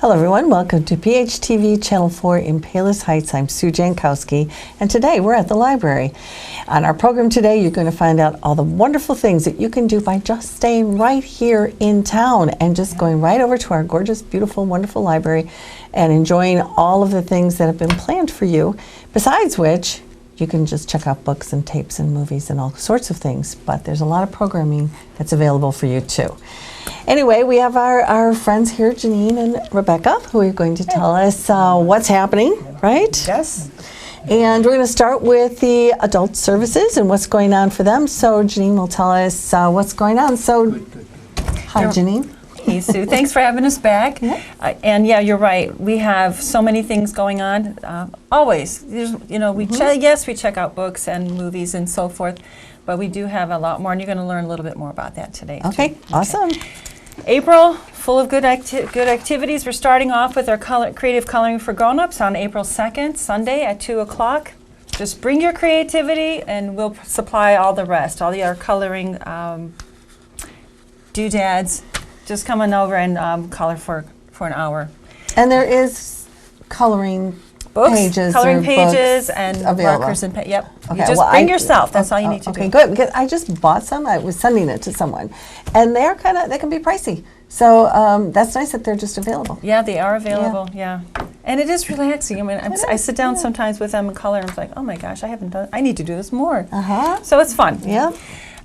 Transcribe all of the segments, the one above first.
Hello everyone, welcome to PHTV Channel 4 in Palos Heights. I'm Sue Jankowski, and today we're at the library. On our program today, you're going to find out all the wonderful things that you can do by just staying right here in town and just going right over to our gorgeous, beautiful, wonderful library and enjoying all of the things that have been planned for you. Besides which, you can just check out books and tapes and movies and all sorts of things, but there's a lot of programming that's available for you too. Anyway, we have our friends here, Janine and Rebecca, who are going to tell us what's happening, right? Yes. And we're going to start with the adult services and what's going on for them. So Janine will tell us what's going on. So, hi, Janine. Hey, Sue. Thanks for having us back. Yeah. And yeah, you're right. We have so many things going on. Always, we check out books and movies and so forth, but we do have a lot more, and you're going to learn a little bit more about that today. Okay, too. awesome. April, full of good activities. We're starting off with our creative coloring for grown-ups on April 2nd, Sunday at 2 o'clock. Just bring your creativity, and we'll supply all the rest, all our coloring doodads. Just come on over and color for an hour. And there is coloring Books, pages, coloring or pages, books and available. markers and yep. Okay, You just well, bring yourself. That's all you need to okay, do. good. Because I just bought some. I was sending it to someone, and they can be pricey. So that's nice that they're just available. Yeah, they are available. Yeah, and it is relaxing. I mean, I sit down sometimes with them and color, and I'm like, oh my gosh, I need to do this more. So it's fun. Yeah.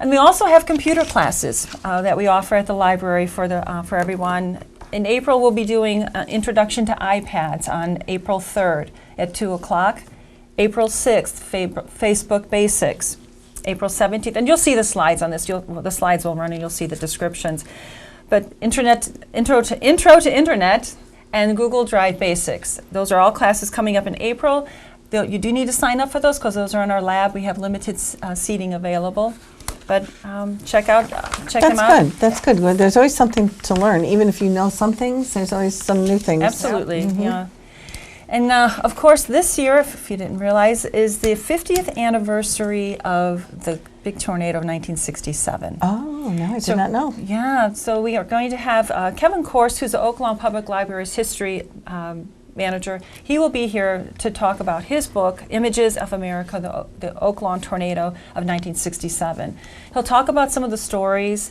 And we also have computer classes that we offer at the library for everyone. In April, we'll be doing Introduction to iPads on April 3rd at 2 o'clock. April 6th, Facebook Basics. April 17th, and you'll see the slides on this. The slides will run and you'll see the descriptions. But Intro to Internet and Google Drive Basics. Those are all classes coming up in April. You do need to sign up for those because those are in our lab. We have limited seating available. But check them out. That's good. Well, there's always something to learn. Even if you know some things, there's always some new things. Absolutely, yeah. And of course, this year, if you didn't realize, is the 50th anniversary of the big tornado of 1967. Oh, no, I did not know. Yeah, so we are going to have Kevin Korse, who's the Oaklawn Public Library's history manager. He will be here to talk about his book, Images of America, the Oaklawn Tornado of 1967. He'll talk about some of the stories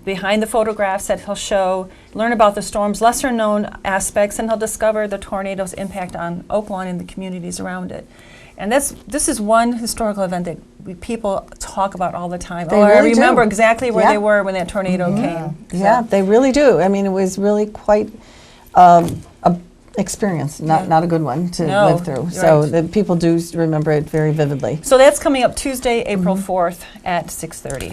behind the photographs that he'll show, learn about the storm's lesser-known aspects, and he'll discover the tornado's impact on Oaklawn and the communities around it. And this is one historical event that people talk about all the time. I remember exactly where they were when that tornado came. So. Yeah, they really do. I mean, it was really quite a experience, not a good one to live through. So the people do remember it very vividly. So that's coming up Tuesday, April 4th at 6:30.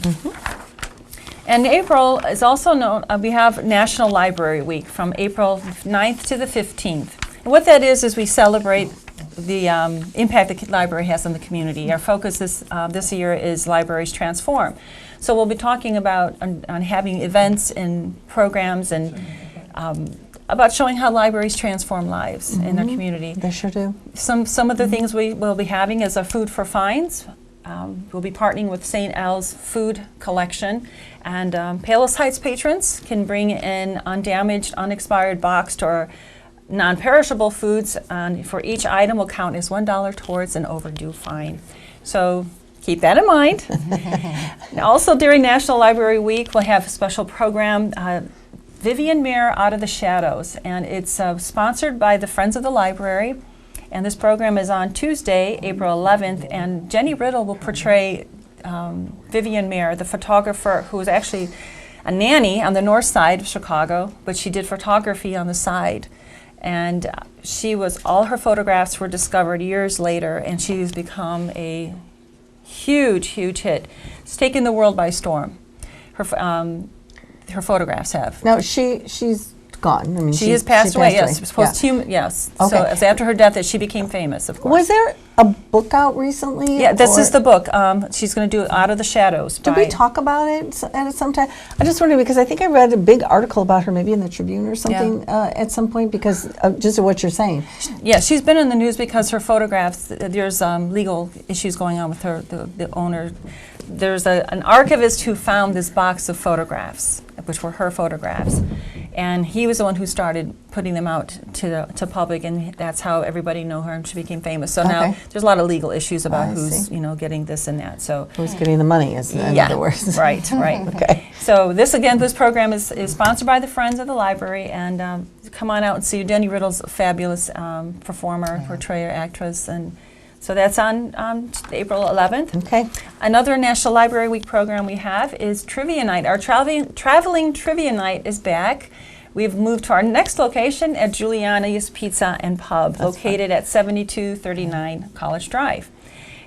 And April is also known, we have National Library Week from April 9th to the 15th. And what that is we celebrate the impact the library has on the community. Our focus this year is Libraries Transform. So we'll be talking about on having events and programs and about showing how libraries transform lives in their community. They sure do. Some of the things we will be having is a Food for Fines. We'll be partnering with St. Al's Food Collection, and Palos Heights patrons can bring in undamaged, unexpired, boxed, or non-perishable foods, and for each item will count as $1 towards an overdue fine. So keep that in mind. Also during National Library Week, we'll have a special program, Vivian Mayer Out of the Shadows, and it's sponsored by the Friends of the Library. And this program is on Tuesday, April 11th, and Jenny Riddle will portray Vivian Mayer, the photographer who was actually a nanny on the north side of Chicago, but she did photography on the side. And all her photographs were discovered years later, and she's become a huge, huge hit. It's taken the world by storm. Her photographs have. Now, she's gone. I mean, she has passed away, yes. Yes. Okay. So it's after her death that she became famous, of course. Was there a book out recently? Yeah, this is the book. She's going to do Out of the Shadows. Did we talk about it at some time? I just wondered because I think I read a big article about her, maybe in the Tribune or something, at some point, because of just what you're saying. Yeah, she's been in the news because her photographs, there's legal issues going on with her, the owner. There's an archivist who found this box of photographs, which were her photographs. And he was the one who started putting them out to public, and that's how everybody knew her, and she became famous. So now Okay. there's a lot of legal issues about I who's see. getting this and that. So Who's getting the money, in other words. right. Okay. So this program is sponsored by the Friends of the Library, and come on out and see Denny Riddle's a fabulous performer, portrayer, actress, and so that's on April 11th. Okay. Another National Library Week program we have is Trivia Night. Our traveling Trivia Night is back. We've moved to our next location at Giuliani's Pizza and Pub, located at 7239 College Drive.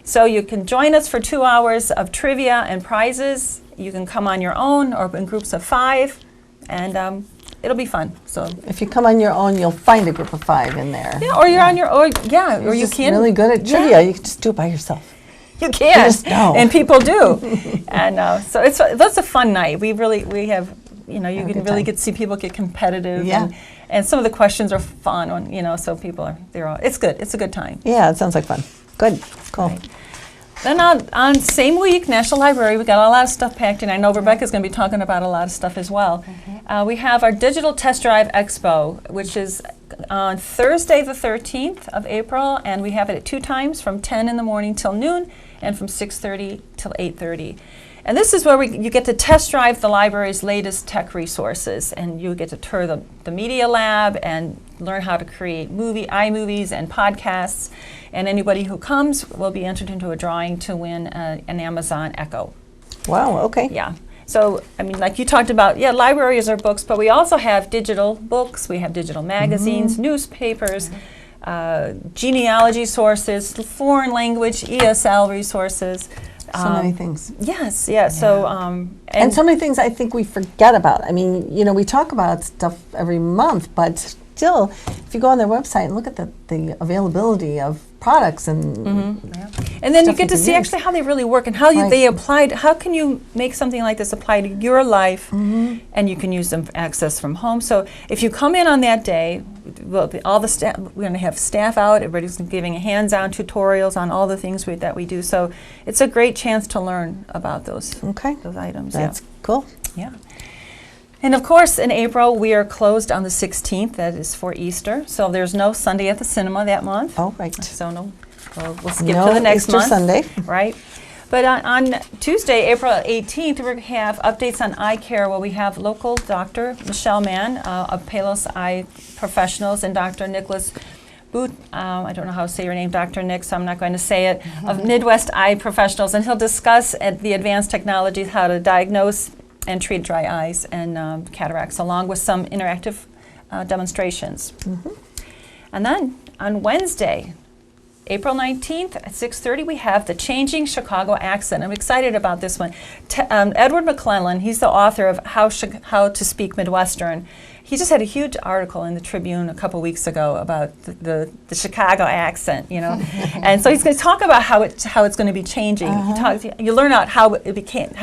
So you can join us for 2 hours of trivia and prizes. You can come on your own or in groups of 5, and it'll be fun. So If you come on your own, you'll find a group of 5 in there. yeah, or you're on your or You're you just can really good at trivia. You can just do it by yourself. You can, just know. and people do, and so that's a fun night. We have you Have a can good really time. get to see people get competitive, Yeah. and some of the questions are fun. So people it's good. It's a good time. Yeah, it sounds like fun. Good. Cool. Right. Then on same week, National Library, we got a lot of stuff packed in. I know Rebecca's going to be talking about a lot of stuff as well. We have our Digital Test Drive Expo, which is on Thursday the 13th of April, and we have it at 2 times, from 10 in the morning till noon, and from 6:30 till 8:30. And this is where you get to test drive the library's latest tech resources, and you get to tour the Media Lab and learn how to create iMovies and podcasts. And anybody who comes will be entered into a drawing to win an Amazon Echo. Wow, okay. Yeah. So, like you talked about, libraries are books, but we also have digital books. We have digital magazines, newspapers, genealogy sources, foreign language, ESL resources. So many things. Yes, yeah. So, And so many things I think we forget about. I mean, we talk about stuff every month, but still, if you go on their website and look at the availability of products and and then you stuff get to can see use. actually how they really work and how Right. they applied. How can you make something like this apply to your life, and you can use them for access from home. So if you come in on that day, all the staff, we're going to have staff out. Everybody's giving hands-on tutorials on all the things that we do. So it's a great chance to learn about those items. That's cool. Yeah. And of course, in April, we are closed on the 16th. That is for Easter. So there's no Sunday at the cinema that month. Oh, right. So we'll skip No to the next Easter month. Sunday. Right. But on Tuesday, April 18th, we're going to have updates on eye care, where we have local Dr. Michelle Mann of Palos Eye Professionals, and Dr. Nicholas Boot, I don't know how to say your name, Dr. Nick, so I'm not going to say it, of Midwest Eye Professionals. And he'll discuss the advanced technologies, how to diagnose and treat dry eyes and cataracts, along with some interactive demonstrations. And then on Wednesday, April 19th at 6:30, we have the Changing Chicago Accent. I'm excited about this one. Edward McClellan, he's the author of How to Speak Midwestern. He just had a huge article in the Tribune a couple weeks ago about the Chicago accent, and so he's going to talk about how it's going to be changing. You learn out how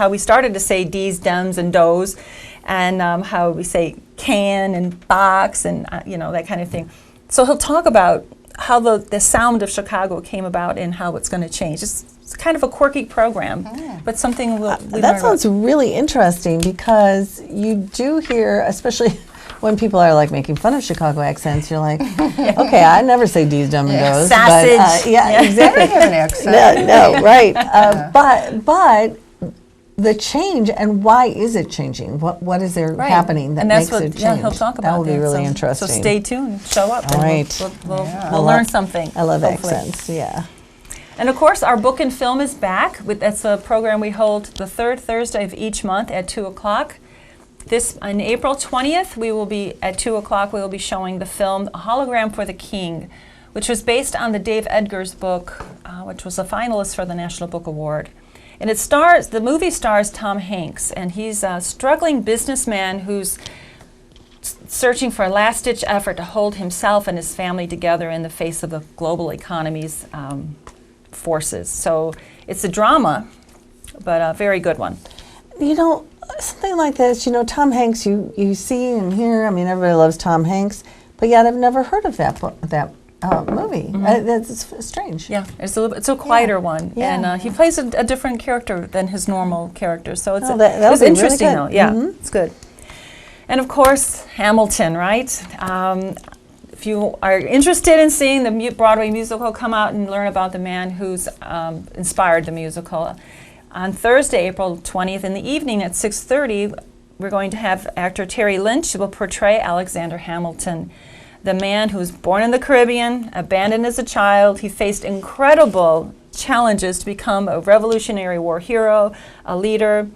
we started to say D's, dems, and does, and how we say can and box and that kind of thing. So he'll talk about how the sound of Chicago came about and how it's going to change. It's kind of a quirky program, but something we learn That sounds really interesting, because you do hear, especially when people are like making fun of Chicago accents, you're like, okay, I never say D's, dumb, and does. Sausage. But, exactly. I don't have an accent. No, right. But the change, and why is it changing? What is there happening that and that's makes what, it change? Yeah, he'll talk about that. Would be really so, interesting. So stay tuned, show up, All and right. we'll learn something. I love hopefully. accents, yeah. And of course, our book and film is back. That's a program we hold the third Thursday of each month at 2 o'clock. On April 20th, we will be at 2 o'clock. We will be showing the film A Hologram for the King, which was based on the Dave Edgar's book, which was a finalist for the National Book Award. And the movie stars Tom Hanks, and he's a struggling businessman who's searching for a last-ditch effort to hold himself and his family together in the face of the global economy's forces. So it's a drama, but a very good one. Something like this, Tom Hanks, you see and hear, everybody loves Tom Hanks, but yet I've never heard of that movie. That's strange. Yeah, it's a quieter one, Yeah. and he plays a different character than his normal character. So it's that it's would be interesting, really though. good. Yeah, it's good. And of course, Hamilton, right? If you are interested in seeing the Broadway musical, come out and learn about the man who's inspired the musical. On Thursday, April 20th in the evening at 6:30, we're going to have actor Terry Lynch who will portray Alexander Hamilton, the man who was born in the Caribbean, abandoned as a child. He faced incredible challenges to become a Revolutionary War hero, a leader,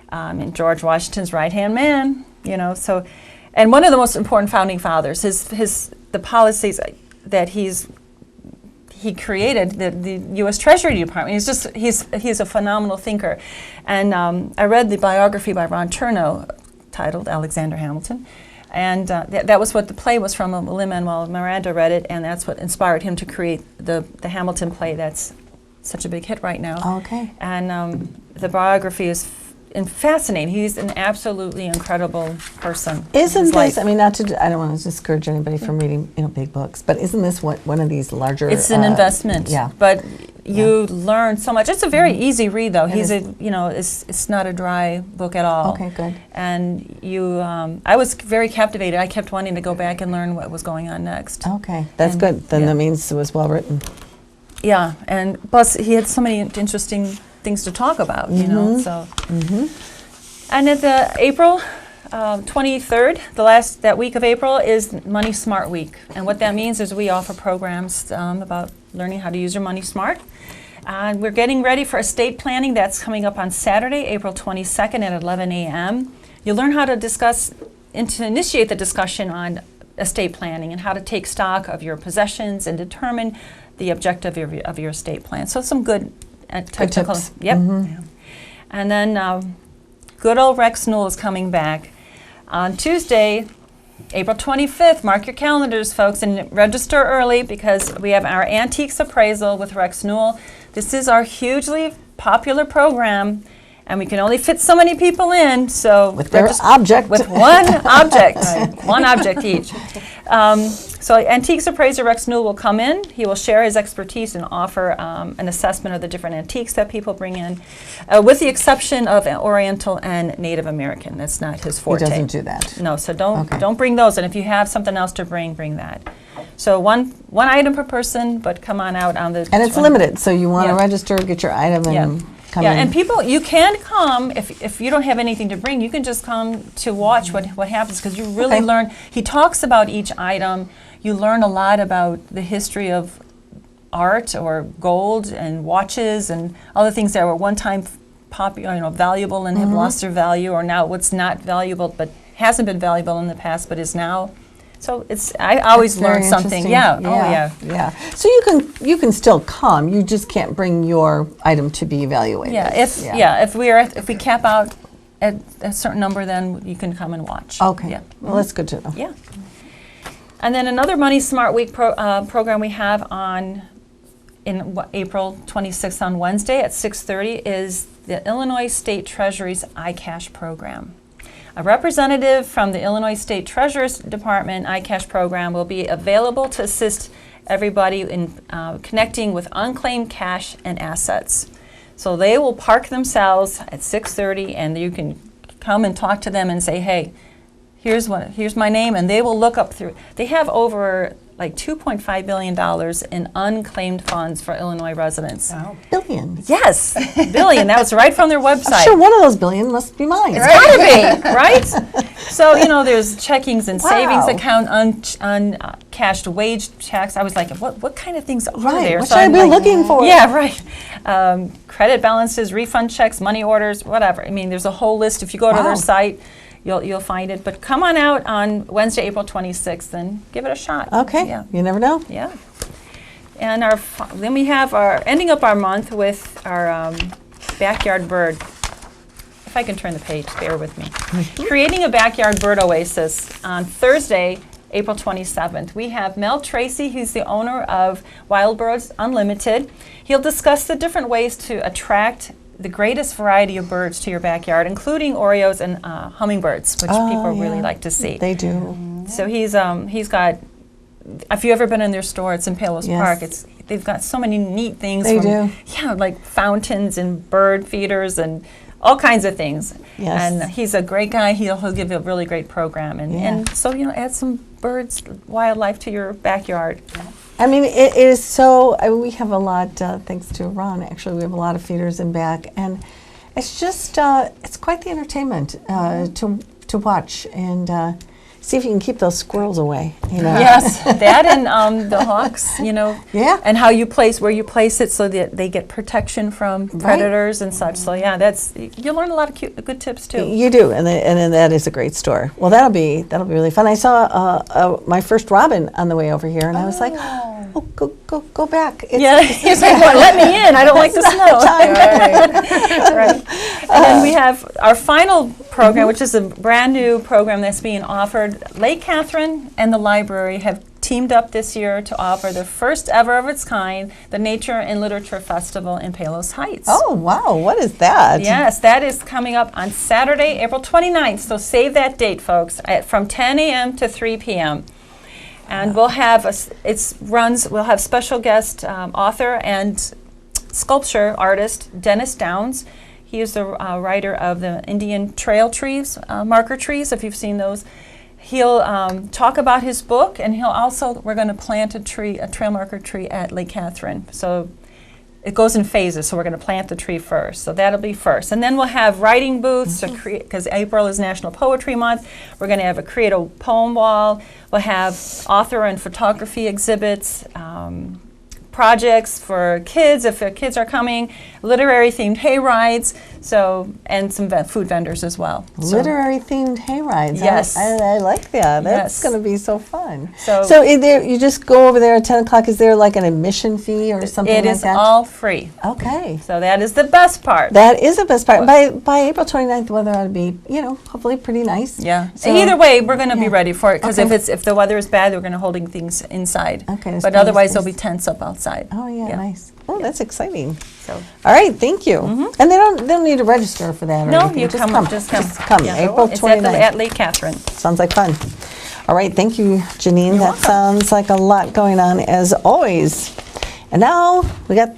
and George Washington's right-hand man. So, and one of the most important founding fathers. The policies that he created, the U.S. Treasury Department. He's a phenomenal thinker, and I read the biography by Ron Chernow titled Alexander Hamilton, and that was what the play was from. Lin-Manuel Miranda read it, and that's what inspired him to create the Hamilton play that's such a big hit right now. Okay. And the biography is fascinating. He's an absolutely incredible person. Isn't His this? life. I mean, not to. I don't want to discourage anybody from reading, big books, but isn't this one of these larger? It's an investment. Yeah. But you learn so much. It's a very easy read, though. It It's not a dry book at all. Okay, good. And I was very captivated. I kept wanting to go back and learn what was going on next. Okay, that's And, good. Then yeah. that means it was well written. Yeah, and plus he had so many interesting things to talk about, so. And at the April 23rd, that week of April, is Money Smart Week. And what that means is we offer programs about learning how to use your money smart. And we're getting ready for estate planning. That's coming up on Saturday, April 22nd at 11 a.m. You'll learn how to initiate the discussion on estate planning and how to take stock of your possessions and determine the objective of your estate plan. So some good technical. tips. Yep. Yeah. And then good old Rex Newell is coming back on Tuesday, April 25th. Mark your calendars, folks, and register early because we have our Antiques Appraisal with Rex Newell. This is our hugely popular program, and we can only fit so many people in. So With their object. with one object, one object each. So Antiques Appraiser Rex Newell will come in. He will share his expertise and offer an assessment of the different antiques that people bring in, with the exception of Oriental and Native American. That's not his He forte. doesn't do that. No, so Okay. don't bring those. And if you have something else to bring that. So one item per person, but come on out on the. And it's 20 limited, so you want to Yeah. register, get your item, and come Yeah, in. and people, you can come, if you don't have anything to bring, you can just come to watch what happens, because you really Okay. learn. He talks about each item. You learn a lot about the history of art or gold and watches and other things that were one time popular, valuable and have lost their value, or now what's not valuable but hasn't been valuable in the past but is now. So I always That's very learn something. interesting. Yeah. Oh yeah. Yeah. So you can still come. You just can't bring your item to be evaluated. Yeah. If we cap out at a certain number, then you can come and watch. Okay. Yeah. Well, that's good to know. Yeah. And then another Money Smart Week program we have in April 26th on Wednesday at 6:30 is the Illinois State Treasury's iCash program. A representative from the Illinois State Treasurer's Department iCash program will be available to assist everybody in connecting with unclaimed cash and assets. So they will park themselves at 6:30, and you can come and talk to them and say, hey, here's my name, and they will look up through. They have over like $2.5 billion in unclaimed funds for Illinois residents. Wow. Billion. Yes, billion. That was right from their website. I'm sure one of those billion must be mine. It's gotta be, right? So, there's checkings and savings Wow. account, uncashed wage checks. I was like, what kind of things are Right. there? What So should I I'm be like, looking for? yeah, right. Credit balances, refund checks, money orders, whatever. I mean, there's a whole list. If you go to Wow. their site, you'll find it. But come on out on Wednesday, April 26th, and give it a shot. Okay. Yeah. You never know. Yeah. And then we have ending up our month with our backyard bird. If I can turn the page, bear with me. Creating a Backyard Bird Oasis on Thursday, April 27th. We have Mel Tracy, who's the owner of Wild Birds Unlimited. He'll discuss the different ways to attract the greatest variety of birds to your backyard, including Orioles and hummingbirds, which people really yeah. like to see. They do. So he's got. If you've ever been in their store, it's in Palos Yes. Park. They've got so many neat things. They do. Yeah, like fountains and bird feeders and all kinds of things. Yes. And he's a great guy. He'll give you a really great program. And so, add some birds, wildlife to your backyard. I mean, it is so, we have a lot, thanks to Ron, actually, we have a lot of feeders in back, and it's just, it's quite the entertainment to watch and see if you can keep those squirrels away, Yes, that and the hawks, Yeah. and how where you place it so that they get protection from predators and such. So yeah, you learn a lot of good tips too. You do, and then that is a great store. Well, that'll be really fun. I saw my first robin on the way over here, and I was like, "Oh, go back!" He's like, well, "Let me in! I don't like the snow." Right. And then we have our final program, which is a brand new program that's being offered. Lake Catherine and the library have teamed up this year to offer the first ever of its kind, the Nature and Literature Festival in Palos Heights. Oh, wow. What is that? Yes, that is coming up on Saturday, April 29th. So save that date, folks, from 10 a.m. to 3 p.m. And we'll have we'll have special guest author and sculpture artist Dennis Downs. He is the writer of the Indian trail trees, marker trees, if you've seen those. He'll talk about his book, and we're going to plant a trail marker tree at Lake Catherine. So it goes in phases, so we're going to plant the tree first. So that'll be first. And then we'll have writing booths, because April is National Poetry Month. We're going to have a create a poem wall. We'll have author and photography exhibits, projects for kids, if the kids are coming, literary themed hay rides, and some food vendors as well. Literary themed hay rides. Yes. I like that. That's Yes. going to be so fun. So you just go over there at 10 o'clock. Is there like an admission fee or something like that? It is all free. Okay. So that is the best part. That is the best part. By April 29th, the weather ought to be, hopefully pretty nice. Yeah. So, Either way, we're going to be ready for it, because Okay. if the weather is bad, we're going to holding things inside. Okay, that's But probably otherwise, nice. there'll be tents up outside. Oh, yeah, nice. Oh, that's exciting. So All right, thank you. And they don't need to register for that or no, anything. you Just come. come. Just come. Just come. Yeah. April It's 29th. at Lake Catherine. Sounds like fun. All right, thank you, Janine. That sounds like a lot going on as always. And now we got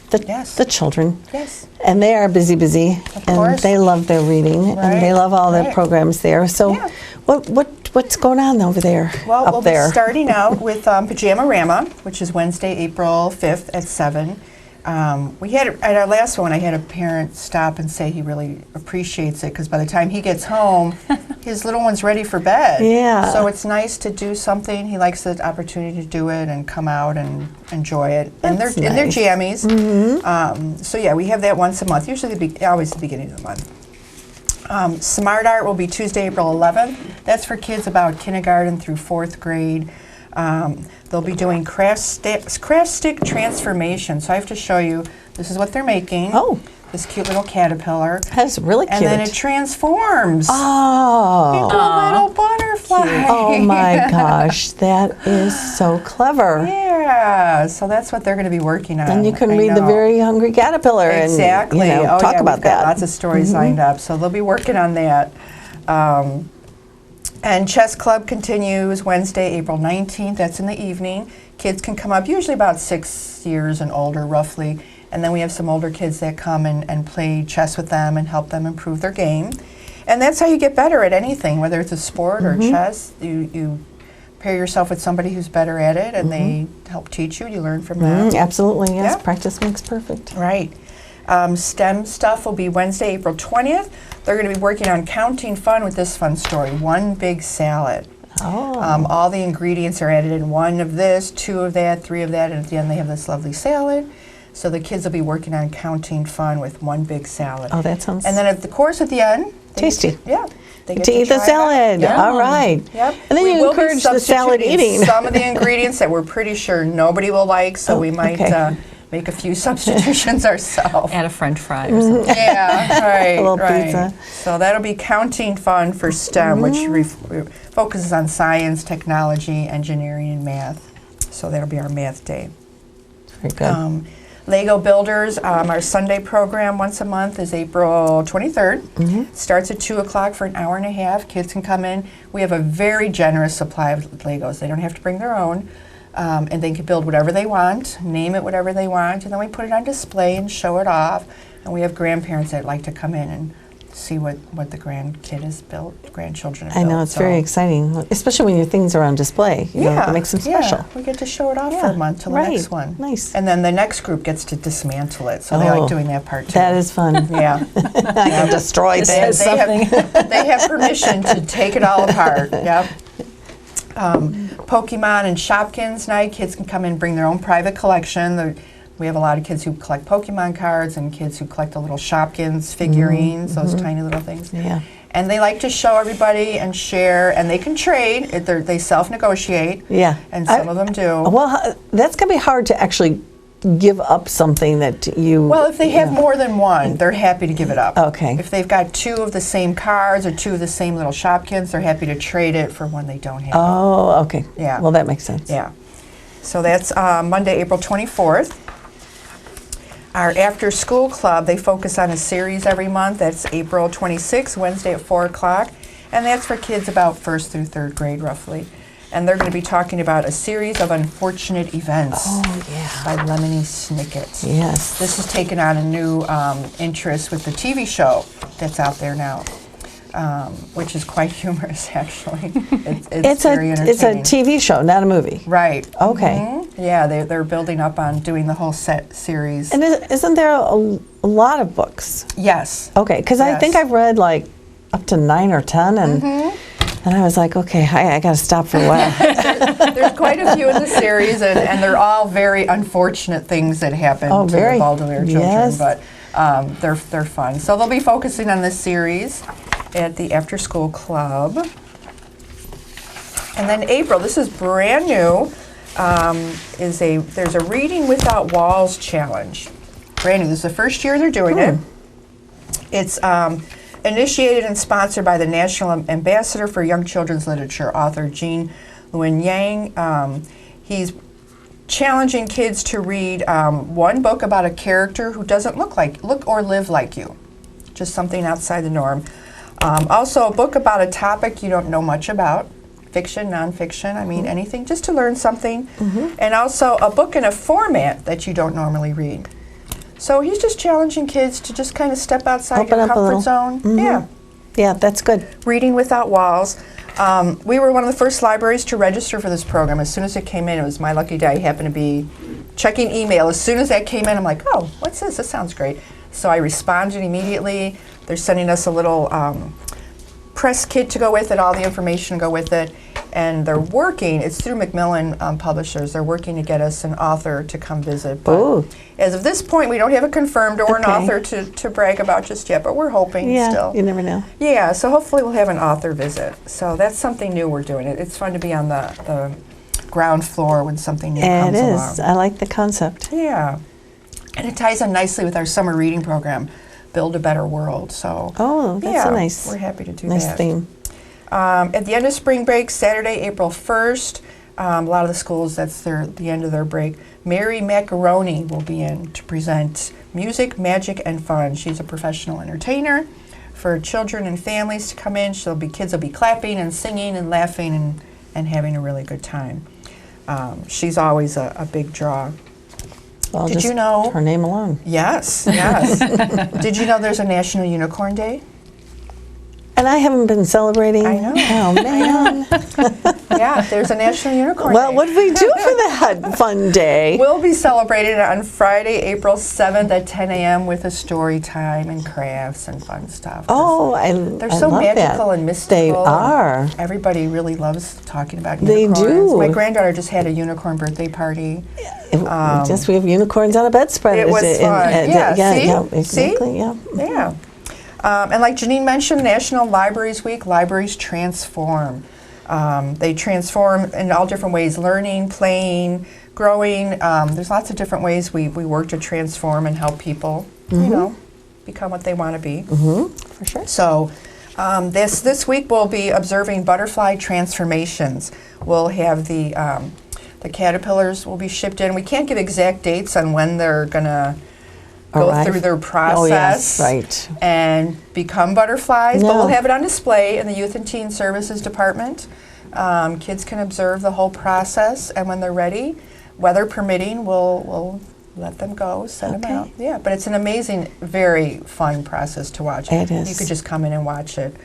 the children. Yes. And they are busy. Of and course. they love their reading and they love all the Right. programs there. So Yeah. what's going on over there? Well, up we'll there? be starting out with Pajama-Rama, which is Wednesday, April 5th at 7. We had at our last one, I had a parent stop and say he really appreciates it because by the time he gets home, his little one's ready for bed. Yeah. So it's nice to do something. He likes the opportunity to do it and come out and enjoy it. And That's they're nice. jammies. So yeah, we have that once a month. Usually always the beginning of the month. Smart Art will be Tuesday, April 11th. That's for kids about kindergarten through 4th grade. They'll be doing craft stick transformation. So I have to show you, this is what they're making. Oh. This cute little caterpillar. That's really cute. And then it transforms Oh. into a little butterfly. Oh my gosh, that is so clever. Yeah, so that's what they're going to be working on. And you can I read The know. Very Hungry Caterpillar Exactly. and Oh, talk yeah, about we've got that. lots of stories lined up, so they'll be working on that. And Chess Club continues Wednesday, April 19th. That's in the evening. Kids can come up, usually about 6 years and older, roughly. And then we have some older kids that come and play chess with them and help them improve their game. And that's how you get better at anything, whether it's a sport or chess. You pair yourself with somebody who's better at it, and they help teach you. You learn from them. Absolutely, yes. Yeah. Practice makes perfect. Right. STEM stuff will be Wednesday, April 20th. They're going to be working on counting fun with this fun story, one big salad. Oh. All the ingredients are added in, 1 of this, 2 of that, 3 of that, and at the end they have this lovely salad. So the kids will be working on counting fun with one big salad. Oh, that sounds And then at the course at the end, they tasty. get to- yeah. They get to eat the try that. salad. Yeah. All right. Yep. And then We you will be encourage the salad substituting eating. some of the ingredients that we're pretty sure nobody will like, so Oh, we might okay. make a few substitutions ourselves. Add a French fry or something. Yeah, right, A little right. pizza. So that'll be counting fun for STEM, which focuses on science, technology, engineering, and math. So that'll be our math day. Very good. Lego Builders, our Sunday program once a month is April 23rd. Starts at 2 o'clock for an hour and a half. Kids can come in. We have a very generous supply of Legos. They don't have to bring their own. And they can build whatever they want, name it whatever they want, and then we put it on display and show it off. And we have grandparents that like to come in and see what the grandkid has built, grandchildren have I built. know, it's so- very exciting, especially when your things are on display. You know, it makes them special. Yeah, we get to show it off for Yeah, a month till the right. next one. Nice. And then the next group gets to dismantle it, so they Oh, like doing that part too. That is fun. Yeah. I can destroy It things. says something. They have permission to take it all apart. Yep. Pokemon and Shopkins night. Kids can come in and bring their own private collection. We have a lot of kids who collect Pokemon cards and kids who collect the little Shopkins figurines, those tiny little things. Yeah. And they like to show everybody and share, and they can trade. They self-negotiate. Yeah. And some of them do. Well, that's going to be hard to actually give up something that you... Well, if they have more than one, they're happy to give it up. Okay. If they've got 2 of the same cards or 2 of the same little Shopkins, they're happy to trade it for one they don't have. Oh, okay. Yeah. Well, that makes sense. Yeah. So that's Monday, April 24th. Our after school club, they focus on a series every month. That's April 26th, Wednesday at 4 o'clock. And that's for kids about 1st through 3rd grade, roughly. And they're going to be talking about a series of unfortunate events Oh, yeah. by Lemony Snicket. Yes. This has taken on a new interest with the TV show that's out there now, which is quite humorous, actually. It's very It's a entertaining. TV show, not a movie. Right. Okay. Mhm. Yeah, they're building up on doing the whole set series. And isn't there a lot of books? Yes. Okay, because I Yes. think I've read like up to 9 or 10, and I was like, okay, I got to stop for a while. There's quite a few in the series, and they're all very unfortunate things that happen Oh, to very. the Baltimore children, Yes. but they're fun. So they'll be focusing on this series at the After School Club. And then April, this is brand new, there's a Reading Without Walls challenge. Brand new. This is the first year they're doing it. It's initiated and sponsored by the National Ambassador for Young Children's Literature, author Jean Luen Yang. He's challenging kids to read one book about a character who doesn't look or live like you, just something outside the norm. Also, a book about a topic you don't know much about, fiction, nonfiction, I mean anything, just to learn something. And also a book in a format that you don't normally read. So he's just challenging kids to just kind of step outside Open your up a little. comfort zone. Yeah. Yeah, that's good. Reading Without Walls. We were one of the first libraries to register for this program. As soon as it came in, it was my lucky day. I happened to be checking email. As soon as that came in, I'm like, oh, what's this? This sounds great. So I responded immediately. They're sending us a little press kit to go with it, all the information to go with it. And they're working, it's through Macmillan Publishers, they're working to get us an author to come visit. But Ooh. as of this point, we don't have a confirmed or an Okay. author to brag about just yet, but we're hoping Yeah, still. you never know. Yeah, so hopefully we'll have an author visit. So that's something new we're doing. It's fun to be on the ground floor when something new It comes is. along. I like the concept. Yeah. And it ties in nicely with our summer reading program, Build a Better World. So Oh, that's yeah, a nice, we're happy to do nice that. theme. At the end of spring break, Saturday, April 1st, a lot of the schools, that's the end of their break. Mary Macaroni will be in to present Music, Magic, and Fun. She's a professional entertainer for children and families to come in. Kids will be clapping and singing and laughing and having a really good time. She's always a big draw. Well, Did just you know- her name alone? Yes, yes. Did you know there's a National Unicorn Day? And I haven't been celebrating. I know. Oh, man. Yeah, there's a National Unicorn Well, Day. what did we do for that fun day? We'll be celebrating it on Friday, April 7th at 10 a.m. with a story time and crafts and fun stuff. Oh, They're I so love magical that. and mystical. They and are. Everybody really loves talking about They unicorns. do. My granddaughter just had a unicorn birthday party. Just we have unicorns on a bedspread. It was fun. Yeah, see? Yeah, See? exactly. Yeah. Yeah. And like Janine mentioned, National Libraries Week, libraries transform. They transform in all different ways, learning, playing, growing. There's lots of different ways we work to transform and help people, become what they want to be. For sure. So this week we'll be observing butterfly transformations. We'll have the caterpillars will be shipped in. We can't give exact dates on when they're going to go Arrive. through their process Oh, yes, right. and become butterflies, but No. we'll have it on display in the Youth and Teen Services Department. Kids can observe the whole process, and when they're ready, weather permitting, we'll let them go, send them Okay. out. Yeah, but it's an amazing, very fun process to watch. It is. You could just come in and watch it.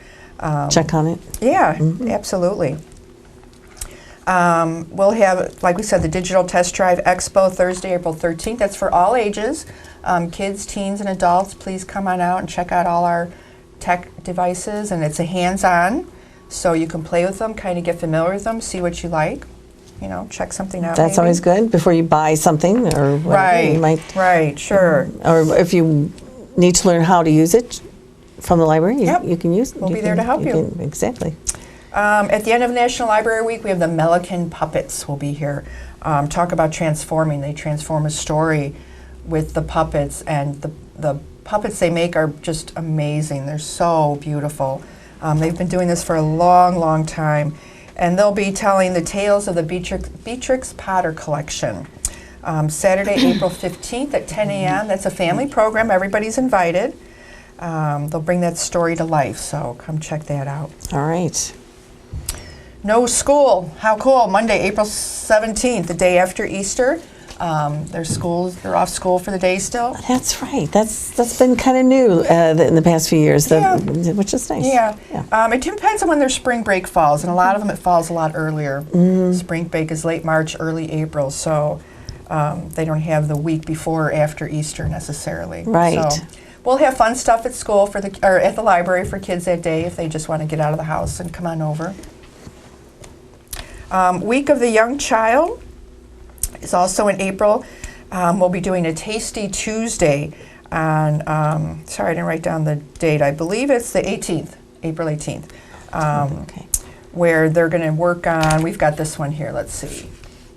Check on it. Yeah, absolutely. We'll have, like we said, the Digital Test Drive Expo Thursday, April 13th. That's for all ages, kids, teens, and adults. Please come on out and check out all our tech devices. And it's a hands-on, so you can play with them, kind of get familiar with them, see what you like. You know, check something out. That's maybe. always good before you buy something or whatever. You might, Right, sure. or if you need to learn how to use it from the library, Yep. you can use. We'll be there to help you. Exactly. At the end of National Library Week, we have the Melican Puppets will be here. Talk about transforming. They transform a story with the puppets, and the puppets they make are just amazing. They're so beautiful. They've been doing this for a long, long time. And they'll be telling the tales of the Beatrix Potter collection. Saturday, April 15th at 10 a.m. That's a family program. Everybody's invited. They'll bring that story to life, so come check that out. All right. No school. How cool. Monday, April 17th, the day after Easter. They're off school for the day still. That's right. That's been kind of new in the past few years, which is nice. Yeah. It depends on when their spring break falls, and a lot of them it falls a lot earlier. Spring break is late March, early April, so they don't have the week before or after Easter necessarily. Right. So we'll have fun stuff at school or at the library for kids that day if they just want to get out of the house and come on over. Week of the Young Child is also in April. We'll be doing a Tasty Tuesday on, sorry, I didn't write down the date. I believe it's the 18th, April 18th, Okay. where they're going to work on, we've got this one here, let's see,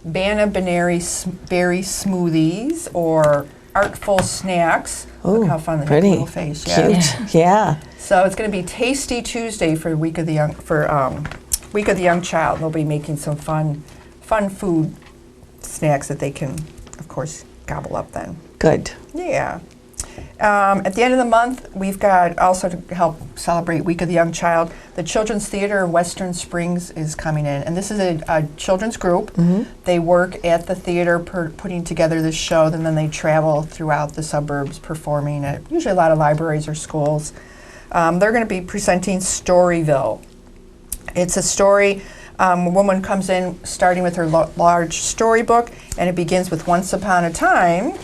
Banana Berry Smoothies or Artful Snacks. Look Ooh, how fun they have a pretty. little face. Yeah. Cute. Yeah. So it's going to be Tasty Tuesday for Week of the Young Week of the Young Child. They'll be making some fun food snacks that they can, of course, gobble up then. Good. Yeah. At the end of the month, we've got also to help celebrate Week of the Young Child. The Children's Theater of Western Springs is coming in, and this is a children's group. They work at the theater putting together this show, and then they travel throughout the suburbs performing at usually a lot of libraries or schools. They're going to be presenting Storyville. It's a story. A woman comes in starting with her large storybook, and it begins with Once Upon a Time,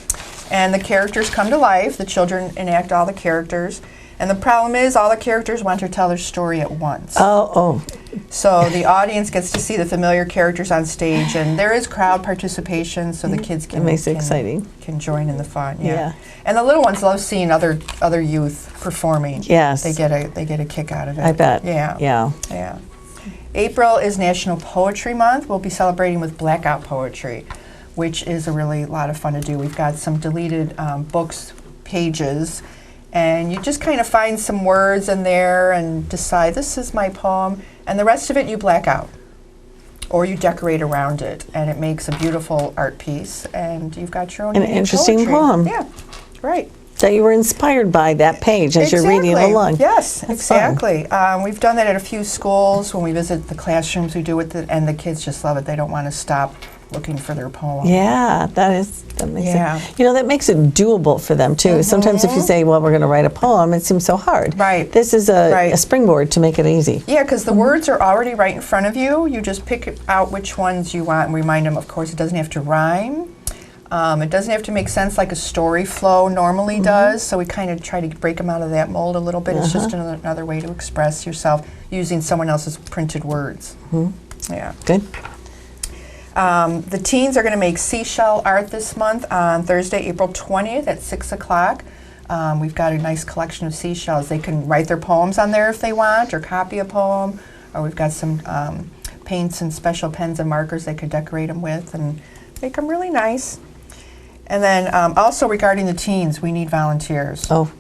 and the characters come to life. The children enact all the characters, and the problem is all the characters want to tell their story at once. Oh. So the audience gets to see the familiar characters on stage, and there is crowd participation, so the kids It makes it exciting. can join in the fun. Yeah. And the little ones love seeing other youth performing. Yes. They get a kick out of it. I bet. Yeah. Yeah. April is National Poetry Month. We'll be celebrating with Blackout Poetry, which is a really lot of fun to do. We've got some deleted books pages, and you just kind of find some words in there and decide, this is my poem, and the rest of it you black out, or you decorate around it, and it makes a beautiful art piece, and you've got your own An unique interesting poetry. poem. Yeah, right. That you were inspired by that page as you're reading it along. Yes, That's exactly. We've done that at a few schools when we visit the classrooms. We do it, and the kids just love it. They don't want to stop looking for their poem. Yeah, that makes Yeah. it, that makes it doable for them too. Sometimes if you say, well, we're going to write a poem, it seems so hard. Right. This is a springboard to make it easy. Yeah, because the words are already right in front of you. You just pick out which ones you want and remind them, of course, it doesn't have to rhyme. It doesn't have to make sense like a story flow normally does, so we kind of try to break them out of that mold a little bit. It's just another way to express yourself using someone else's printed words. Yeah. Good. The teens are going to make seashell art this month on Thursday, April 20th at 6 o'clock. We've got a nice collection of seashells. They can write their poems on there if they want, or copy a poem, or we've got some paints and special pens and markers they could decorate them with and make them really nice. And then also regarding the teens, we need volunteers. Oh,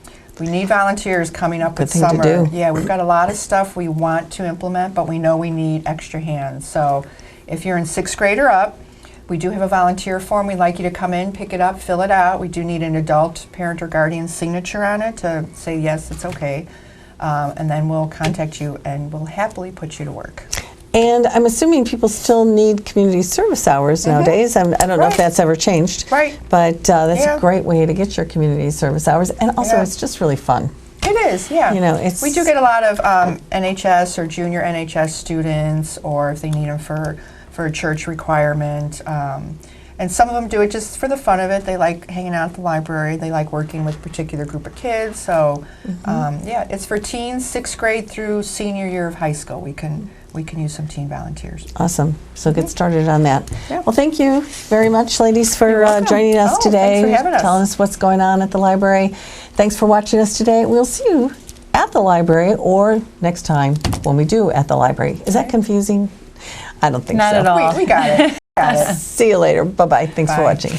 We need volunteers coming up Good with thing to summer. do. Yeah, we've got a lot of stuff we want to implement, but we know we need extra hands. So if you're in 6th grade or up, we do have a volunteer form. We'd like you to come in, pick it up, fill it out. We do need an adult parent or guardian signature on it to say, yes, it's okay. And then we'll contact you and we'll happily put you to work. And I'm assuming people still need community service hours nowadays. I don't know if Right. that's ever changed. Right. But that's Yeah. a great way to get your community service hours. And also, Yeah. it's just really fun. It is, yeah. You know, it's- we do get a lot of NHS or junior NHS students, or if they need them for a church requirement. And some of them do it just for the fun of it. They like hanging out at the library. They like working with a particular group of kids. So, yeah, it's for teens, 6th grade through senior year of high school. We can use some teen volunteers. Awesome. So get started on that. Yeah. Well, thank you very much, ladies, for welcome. joining us Oh, today, thanks for having us. telling us what's going on at the library. Thanks for watching us today. We'll see you at the library or next time when we do at the library. Is that confusing? I don't think Not so. at all. We got it. Got it. See you later. Bye-bye. Thanks for Bye. watching.